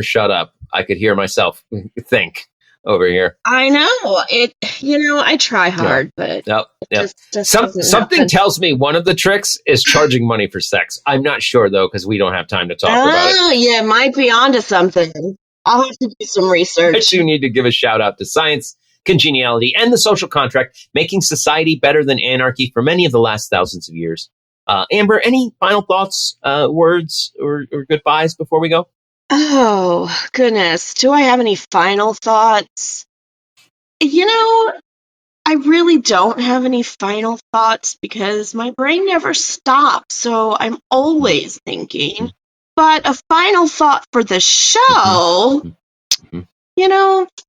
shut up, I could hear myself think over here. I know it. I try hard, but something tells me one of the tricks is charging money for sex. I'm not sure though, because we don't have time to talk about it. Oh, yeah, might be onto something. I'll have to do some research. I do need to give a shout out to science, congeniality, and the social contract, making society better than anarchy for many of the last thousands of years. Amber, any final thoughts, words, or goodbyes before we go? Oh, goodness. Do I have any final thoughts? I really don't have any final thoughts because my brain never stops, so I'm always thinking. But a final thought for the show,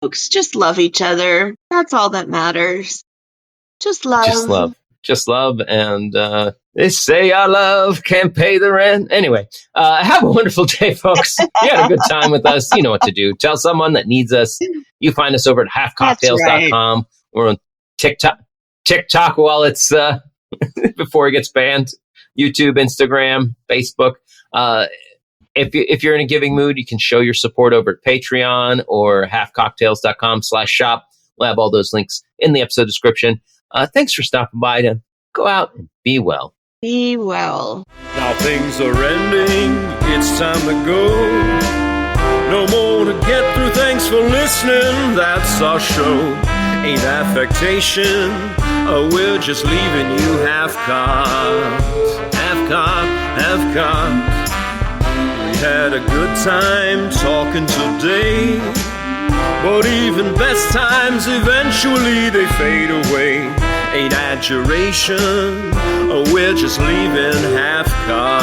folks, just love each other. That's all that matters. Just love. Just love. And they say our love can't pay the rent. Anyway, have a wonderful day, folks. You had a good time with us. You know what to do. Tell someone that needs us. You find us over at halfcocktails.com. Right. We're on TikTok while it's before it gets banned. YouTube, Instagram, Facebook. If you're in a giving mood, you can show your support over at Patreon or halfcocktails.com/shop. We'll have all those links in the episode description. Thanks for stopping by. To go out and be well. Be well. Now things are ending. It's time to go. No more to get through. Thanks for listening. That's our show. Ain't affectation. We're just leaving you half-cocked. Half-cocked. Had a good time talking today, but even best times eventually they fade away. Ain't adjuration, we're just leaving half-cocked.